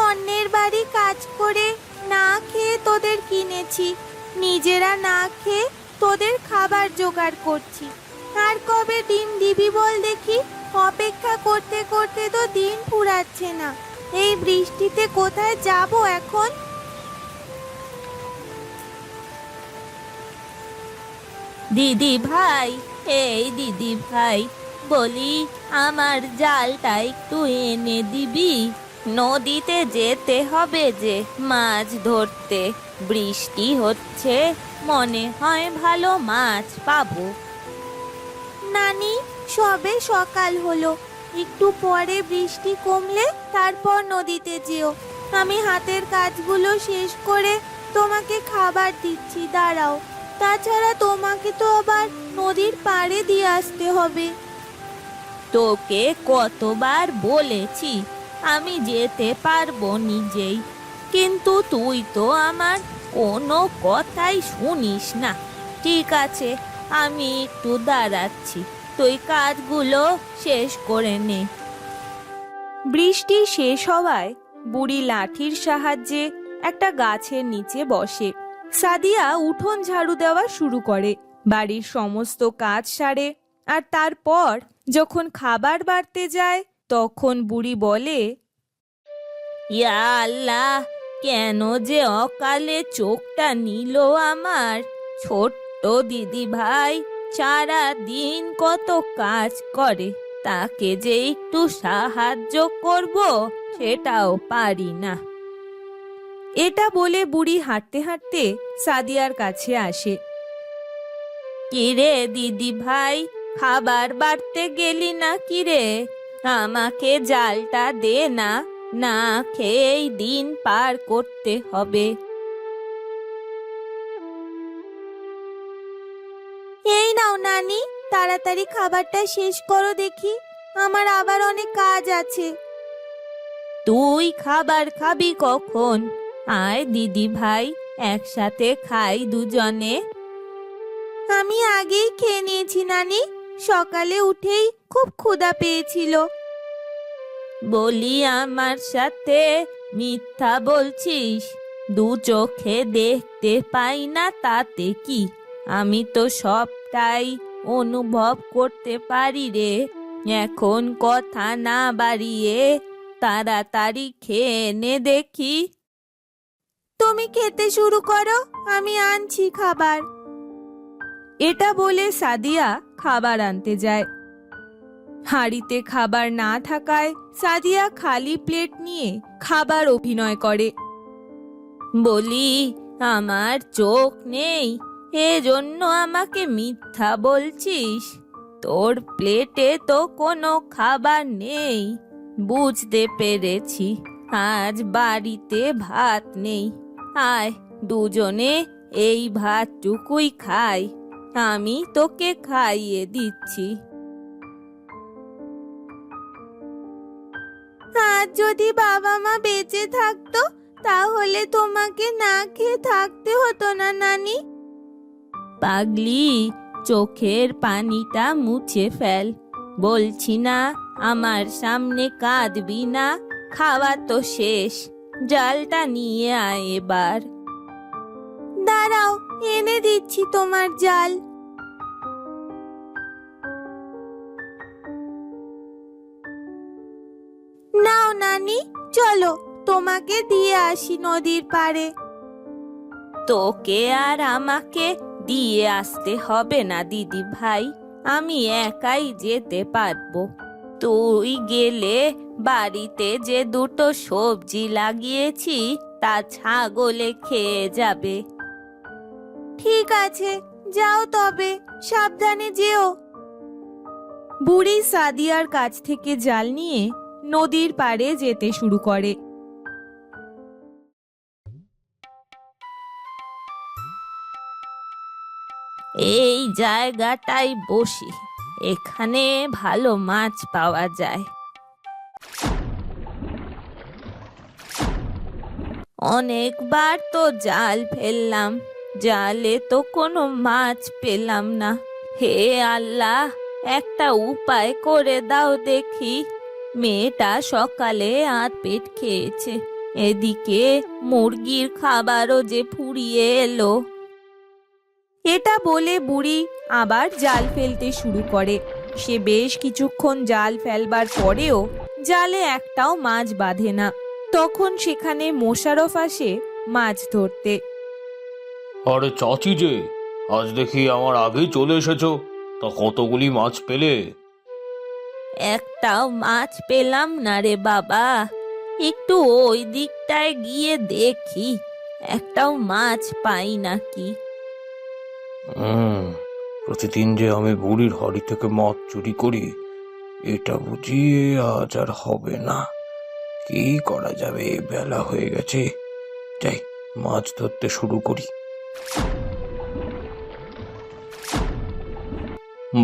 অন্যের বাড়ি কাজ করে না খেয়ে তোদের কিনেছি, নিজেরা না খেয়ে তোদের খাবার জোগাড় করছি। আর কবে ডিম দিবি বল দেখি? অপেক্ষা করতে করতে তো দিন ফুরাচ্ছে না। এই বৃষ্টিতে কোথায় যাব এখন? দিদি ভাই, এই দিদি ভাই, বলি আমার জালটা একটু এনে দিবি? নদীতে যেতে হবে যে মাছ ধরতে। বৃষ্টি হচ্ছে, মনে হয় ভালো মাছ পাবো। নানি, সবে সকাল হলো, একটু পরে বৃষ্টি কমলে তারপর নদীতে যেও। আমি হাতের কাজগুলো শেষ করে তোমাকে খাবার দিচ্ছি, দাঁড়াও। তাছাড়া তোমাকে তো আবার নদীর পাড়ে দিয়ে আসতে হবে। তোকে কতবার বলেছি আমি যেতে পারবো নিজেই, কিন্তু তুই তো আমার কোনো কথাই শুনিস না। ঠিক আছে, আমি একটু দাঁড়াচ্ছি, তুই কাজগুলো শেষ করে নে। বৃষ্টি শেষ হওয়ায় বুড়ি লাঠির সাহায্যে একটা গাছের নিচে বসে। সাদিয়া উঠোন ঝাড়ু দেওয়া শুরু করে, বাড়ির সমস্ত কাজ সারে। আর তারপর যখন খাবার বাড়তে যায় তখন বুড়ি বলে, ইয়া আল্লাহ, কেন যে অকালে চোখটা নিল আমার। ছোট্ট দিদি ভাই সারা দিন কত কাজ করে, তাকে যে একটু সাহায্য করব সেটাও পারি না। এটা বলে বুড়ি হাঁটতে হাঁটতে সাদিয়ার কাছে আসে। কিরে দিদি ভাই, খাবার বাড়তে গেলি না কিরে? আমাকে জালটা দে না, না খেয়েই দিন পার করতে হবে। এই নাও নানি, তাড়াতাড়ি খাবারটা শেষ করো দেখি, আমার আবার অনেক কাজ আছে। তুই খাবার খাবি কখন? আয় দিদি ভাই, একসাথে খাই দুজনে। আমি আগেই খেয়ে নিয়েছি নানি, সকালে উঠেই খুব ক্ষুধা পেয়েছিল। বলি আমার সাথে মিথ্যা বলছিস? দু চোখে দেখতে পাই না তাতে কি? আমি তো সবটাই অনুভব করতে পারি রে। এখন কথা না বাড়িয়ে তাড়াতাড়ি খেয়ে নে দেখি। তুমি খেতে শুরু করো, আমি আনছি খাবার। এটা বলে সাদিয়া খাবার আনতে যায়। হাঁড়িতে খাবার না থাকায় সাদিয়া খালি প্লেট নিয়ে খাবার অভিনয় করে। বলি আমার চোখ নেই, এজন্য আমাকে মিথ্যা বলছিস? তোর প্লেটে তো কোনো খাবার নেই। বুঝতে পেরেছি, আজ বাড়িতে ভাত নেই। আয় দুজনে এই ভাতটুকুই খাই, আমি তোকে খাইয়ে দিচ্ছি। আজ যদি বাবা মা বেঁচে থাকতো তাহলে তোমাকে না খেয়ে থাকতে হতো না নানি। পাগলি, চোখের পানিটা মুছে ফেল। বলছি না আমার সামনে কাঁদবি না। খাওয়া তো শেষ, জালটা নিয়ে আয় এবার। দাঁড়াও, এনে দিচ্ছি তোমার জাল। নাও নানি, চলো তোমাকে দিয়ে আসি নদীর পাড়ে। তোকে আর আমাকে দিয়ে আসতে হবে না দিদি ভাই, আমি একাই যেতে পারবো। তুই গেলে বাড়িতে যে দুটো সবজি লাগিয়েছি তা ছাগলে খেয়ে যাবে। ঠিক আছে, যাও তবে, সাবধানে যেও। বুড়ি সাদিয়ার কাছ থেকে জাল নিয়ে নদীর পাড়ে যেতে শুরু করে। এই জায়গাটাই বসি, এখানে ভালো মাছ পাওয়া যায়। অনেকবার তো জাল ফেললাম, জালে তো কোনো মাছ পেলাম না। হে আল্লাহ, একটা উপায় করে দাও দেখি। মেয়েটা সকালে আধ পেট খেয়েছে, এদিকে মুরগির খাবারও যে ফুরিয়ে এলো। এটা বলে বুড়ি আবার জাল ফেলতে শুরু করে। সে বেশ কিছুক্ষণ জাল ফেলবার পরেও জালে একটাও মাছ বাঁধে না। তখন সেখানে মোশাররফ আসে মাছ ধরতে। আরে চাচি যে, আজ দেখি আমার আগেই চলে এসেছো, তা কতগুলি মাছ পেলে? একটাও মাছ পেলাম না রে বাবা, একটু ওই দিকটায় গিয়ে দেখি একটাও মাছ পাই নাকি। প্রতিদিন যে আমি বুড়ির হাড়ি থেকে মাছ চুরি করি, এটা বুঝি আজ আর হবে না। কি করা যাবে, বেলা হয়ে গেছে, যাই মাছ ধরতে শুরু করি।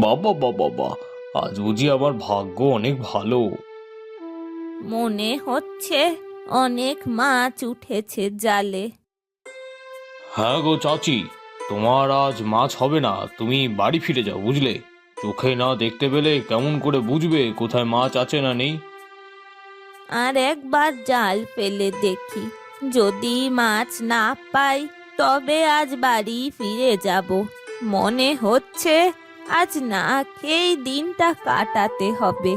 বাবা বাবা বাবা, আজ বুঝি আমার ভাগ্য অনেক ভালো। মনে হচ্ছে অনেক মাছ উঠেছে জালে। হ্যাঁ গো চাচি, তোমার আজ মাছ হবে না, তুমি বাড়ি ফিরে যাও বুঝলে। চোখে না দেখতে পেলে কেমন করে বুঝবে কোথায় মাছ আছে না নেই? আর একবার জাল ফেলে দেখি, যদি মাছ না পাই তবে আজ বাড়ি ফিরে যাব। মনে হচ্ছে আজ না খেয়েই দিনটা কাটাতে হবে।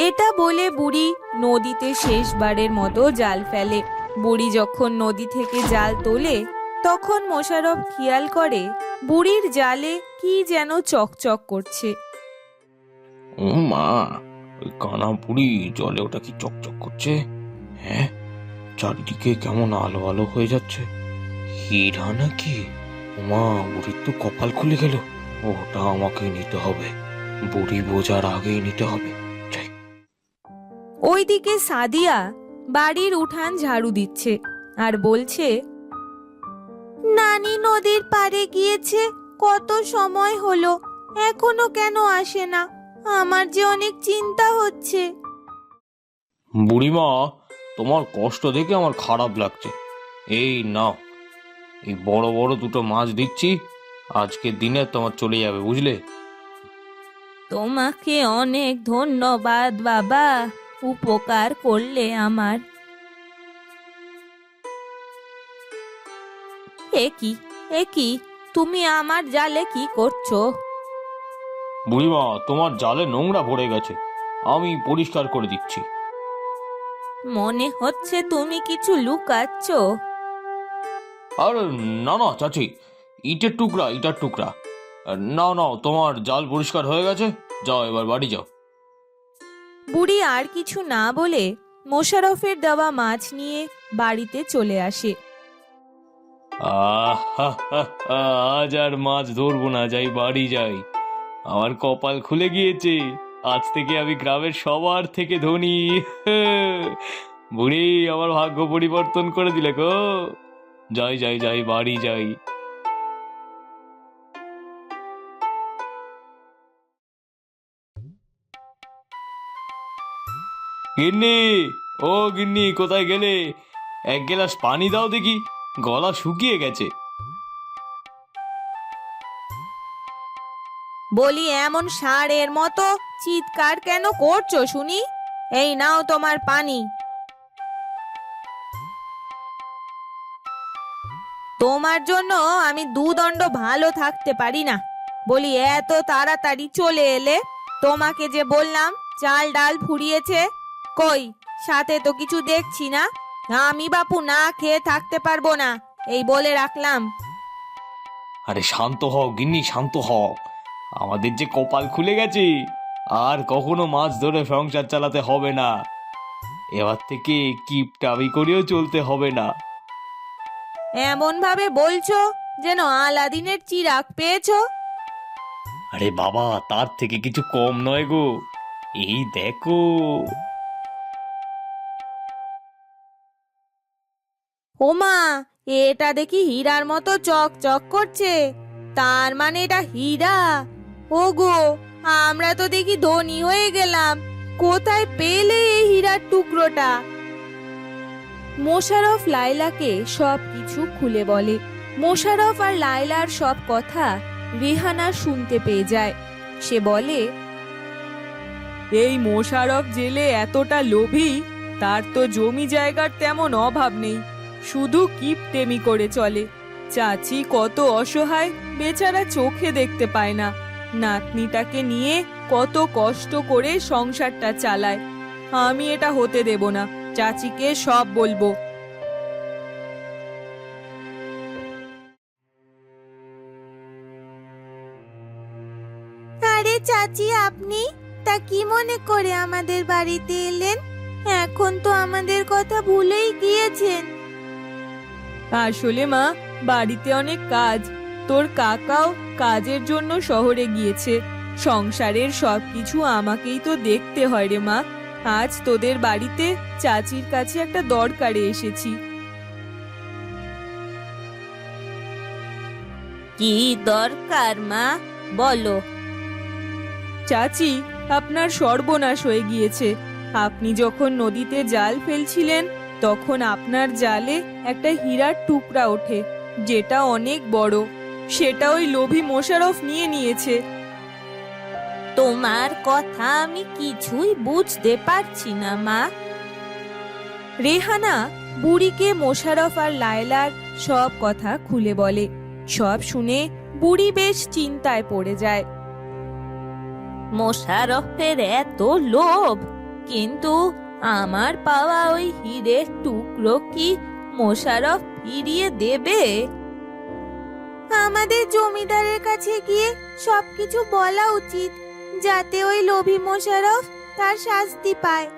এটা বলে বুড়ি নদীতে শেষবারের মতো জাল ফেলে। বুড়ি যখন নদী থেকে জাল তোলে তখন মোশাররফ খেয়াল করে বুড়ির জালে কি যেন চকচক করছে। ও মা, ওই কানা বুড়ি জলে ওটা কি চকচক করছে? হ্যাঁ, চারিদিকে কেমন আলো আলো হয়ে যাচ্ছে। হীরা নাকি? মা, বুড়ির তো কপাল খুলে গেল। ওটা আমাকে নিতে হবে, বুড়ি বোঝার আগেই নিতে হবে। যাই। ওইদিকে সাদিয়া বাড়ির উঠান ঝাড়ু দিচ্ছে আর বলছে, নানি নদীর পাড়ে গিয়েছে, কত সময় হলো, এখনো কেন আসে না? আমার যে অনেক চিন্তা হচ্ছে। বুড়িমা, তোমার কষ্ট দেখে আমার খারাপ লাগছে। এই নাও, এই বড় বড় দুটো মাছ দিচ্ছি, আজকের দিনে তোমার চলে যাবে বুঝলে। তোমাকে অনেক ধন্যবাদ বাবা, উপকার করলে আমার। একি তুমি আমার জালে কি করছো? বুড়িমা, তোমার জালে নোংরা ভরে গেছে, আমি পরিষ্কার করে দিচ্ছি। মনে হচ্ছে তুমি কিছু লুকাচ্ছ। আর না না চাচি, ইটের টুকরা। নাও নাও, তোমার জাল পরিষ্কার হয়ে গেছে, যাও এবার বাড়ি যাও। বুড়ি আর কিছু না বলে মোশাররফের দেওয়া মাছ নিয়ে বাড়িতে চলে আসে। আজ আর মাছ ধরবো না, যাই বাড়ি যাই। আমার কপাল খুলে গিয়েছে, আজ থেকে আমি গ্রামের সবার থেকে ধনী। বুড়ি আমার ভাগ্য পরিবর্তন করে দিলে গো। যাই বাড়ি যাই। গিন্নি, ও গিন্নি, কোথায় গেলে? এক গ্লাস পানি দাও দেখি, গলা শুকিয়ে গেছে। বলি, এমন ষাঁড়ের মতো চিৎকার কেন করছো শুনি? এই নাও তোমার পানি। তোমার জন্য আমি দুদণ্ড ভালো থাকতে পারি না। বলি, এত তাড়াতাড়ি চলে এলে? তোমাকে যে বললাম চাল ডাল ফুরিয়েছে, কই সাথে তো কিছু দেখছি না। আমি বাপু না খেয়ে থাকতে পারবো না, এই বলে রাখলাম। আরে শান্ত হও গিন্নি, শান্ত হও। আমাদের যে কপাল খুলে গেছে, আর কখনো মাছ ধরে সংসার চালাতে হবে না। এবার থেকে কিপটামি করেও চলতে হবে না। এমন ভাবে বলছো যেন আলাদিনের চিরাগ পেয়েছো। আরে বাবা, তার থেকে কিছু কম নয় গো, এই দেখো। ওমা, এটা দেখি হীরার মতো চক চক করছে, তার মানে এটা হীরা। ওগো, আমরা তো দেখি ধনী হয়ে গেলাম, কোথায় পেলে এই হীরার টুকরোটা? মোশাররফ লায়লাকে সব কিছু খুলে বলে। মোশাররফ আর লায়লার সব কথা রেহানা শুনতে পেয়ে যায়। সে বলে, এই মোশাররফ জেলে এতটা লোভী, তার তো জমি জায়গার তেমন অভাব নেই, শুধু কিপটেমি করে চলে। চাচি কত অসহায়, বেচারা চোখে দেখতে পায় না। নাতনিটাকে নিয়ে কত কষ্ট করে সংসারটা চালায়। আমি এটা হতে দেব না, চাচিকে সব বলবো। আরে চাচি, আপনি তা কি মনে করে আমাদের বাড়িতে এলেন? এখন তো আমাদের কথা ভুলেই গিয়েছেন। আসলে মা, বাড়িতে অনেক কাজ। তোর কাকাও কাজের জন্য শহরে গিয়েছে। সংসারের সবকিছু আমাকেই তো দেখতে হয় রে মা। আজ তোদের বাড়িতে চাচির কাছে একটা দরকারে এসেছি। কি দরকার মা, বলো। চাচি, আপনার সর্বনাশ হয়ে গিয়েছে। আপনি যখন নদীতে জাল ফেলছিলেন, তখন আপনার জালে একটা হীরার টুকরা ওঠে, যেটা অনেক বড়। সেটা ওই লোভী মোশাররফ নিয়ে নিয়েছে। তোমার কথা আমি কিছুই বুঝতে পারছি না মা। রেহানা বুড়িকে মোশাররফ আর লায়লার সব কথা খুলে বলে। সব শুনে বুড়ি বেশ চিন্তায় পড়ে যায়। মোশাররফের এত লোভ, কিন্তু আমার পাওয়া ওই হীরের টুকরো কি মোশাররফ ফিরিয়ে দেবে? আমাদের জমিদারের কাছে গিয়ে সবকিছু বলা উচিত, যাতে ওই লোভী মোশাররফ তার শাস্তি পায়।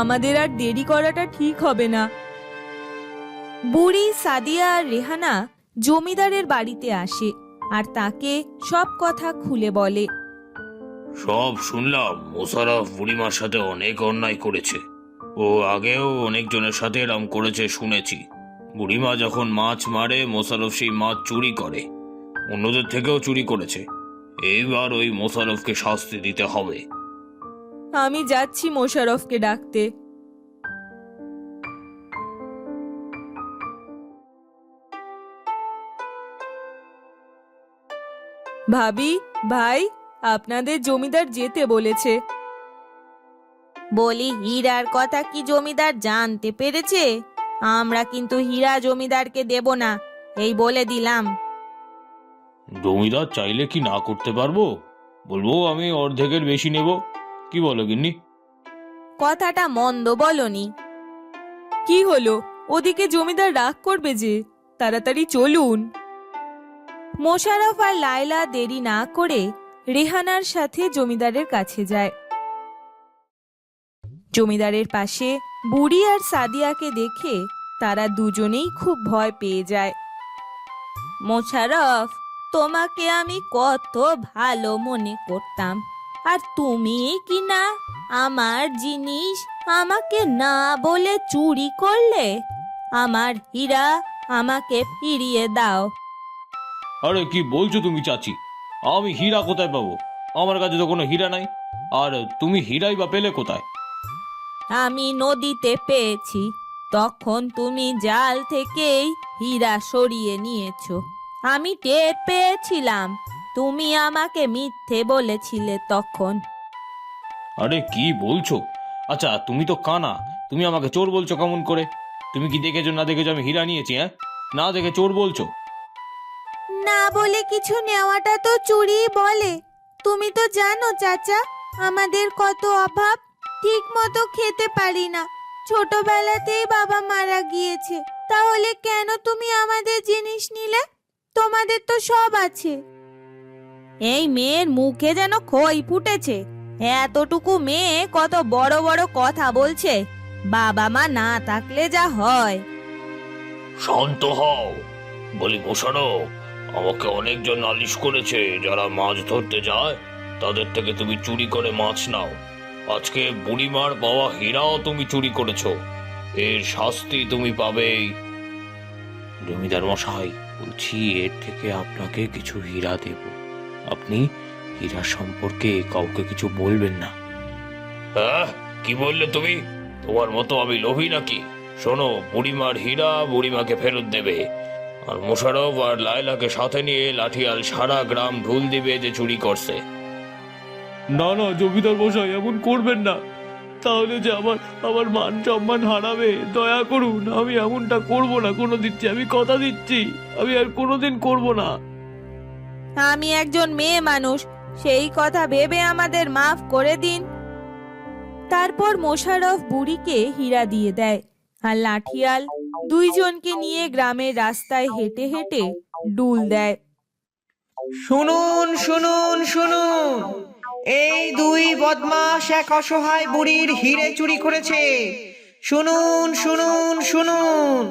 আমাদের আর দেরি করাটা ঠিক হবে না। বুড়ি, সাদিয়া আর রেহানা জমিদারের বাড়িতে আসে আর তাকে সব কথা খুলে বলে। সব শুনলাম, মোশাররফ বুড়িমার সাথে অনেক অন্যায় করেছে। ও আগেও অনেকজনের সাথে এরম করেছে শুনেছি। বুড়িমা যখন মাছ মারে, মোশাররফ সেই মাছ চুরি করে, অন্যদের থেকেও চুরি করেছে। এইবার ওই মোশাররফকে শাস্তি দিতে হবে। আমি যাচ্ছি মোশাররফকে ডাকতে। ভাবি, ভাই, আপনাদের জমিদার যেতে বলেছে। বলি, হীরার কথা কি জমিদার জানতে পেরেছে? আমরা কিন্তু হীরা জমিদারকে দেব না, এই বলে দিলাম। জমিদার চাইলে কি না করতে পারবো? বলবো আমি অর্ধেকের বেশি নেব। কি বলো গিন্নি? কথাটা মন্দ বলনি। কি হলো? ওদিকে জমিদার রাগ করবে যে। তাড়াতাড়ি চলুন। মোশাররফ আর লায়লা দেরি না করে রেহানার সাথে জমিদারের কাছে যায়। জমিদারের পাশে বুড়ি আর সাদিয়াকে দেখে তারা দুজনেই খুব ভয় পেয়ে যায়। মোশাররফ, তোমাকে আমি কত ভালো মনে করতাম, আর তুমি কি না আমার জিনিস আমাকে না বলে চুরি করলে। আমার হীরা আমাকে ফিরিয়ে দাও। আরে কি বলছো তুমি চাচি? আমি হীরা কোথায় পাবো? আমার কাছে তো কোনো হীরা নাই। আর তুমি হীরাই বা পেলে কোথায়? আমি নদীতে পেয়েছি, তখন তুমি জাল থেকেই হীরা সরিয়ে নিয়েছো। আমি টের পেয়েছিলাম, তুমি আমাকে মিথ্যে বলেছিলে তখন। আরে কি বলছো? আচ্ছা, তুমি তো কানা, তুমি আমাকে চোর বলছো কেমন করে? তুমি কি দেখেছো না দেখেছো আমি হীরা নিয়েছি? হ্যাঁ, না দেখে চোর বলছো? না বলে কিছু নেওয়াটা তো চুরি বলে। তুমি তো জানো চাচা, আমাদের কত অভাব, ঠিক মতো খেতে পারি না। ছোটবেলাতেই বাবা মারা গিয়েছে, তাহলে কেন তুমি আমাদের জিনিস নিলে? তোমাদের তো সব আছে। এই মেয়ের মুখে যেন খই ফুটেছে। এতটুকু মেয়ে কত বড় বড় কথা বলছে। বাবা মা না থাকলে যা হয়। শান্ত হও। বলি মোশাররফ, আমাকে অনেকজন নালিশ করেছে, যারা মাছ ধরতে যায় তাদের থেকে তুমি চুরি করে মাছ নাও। আজকে বুড়িমার পাওয়া হীরাও তুমি চুরি করেছো, এর শাস্তি তুমি পাবেই। জমিদার মশাই, বলছি এর থেকে আপনাকে কিছু হীরা দেব, আপনি হীরা সম্পর্কে কাউকে কিছু বলবেন না। হ্যাঁ, কি বললে তুমি? তোমার মতো আমি লোভী নাকি? শোনো, বুড়িমার হীরা বুড়িমাকে ফেরত দেবে, আর মোশাররফ আর লায়লাকে সাথে নিয়ে লাঠিয়াল সারা গ্রাম ঢুল দিবে যে চুরি করছে। না না জমিদার মশাই, এমন করবেন না। তাহলে যে আমার আমার মান সম্মান হারাবে। দয়া করুন, আমি এমনটা করব না, কোনো দিচ্ছি, আমি কথা দিচ্ছি, আমি আর কোনোদিন করব না। আমি একজন মেয়ে মানুষ, সেই কথা ভেবে আমাদের মাফ করে দিন। তারপর মোশাররফ বুড়িকে হীরা দিয়ে দেয়, আর লাঠিয়াল দুইজনকে নিয়ে গ্রামের রাস্তায় হেঁটে হেঁটে ডুল দেয়। শুনুন শুনুন শুনুন, এই দুই বদমাশ এক অসহায় বুড়ির হিরে চুরি করেছে। শুনুন শুনুন শুনুন।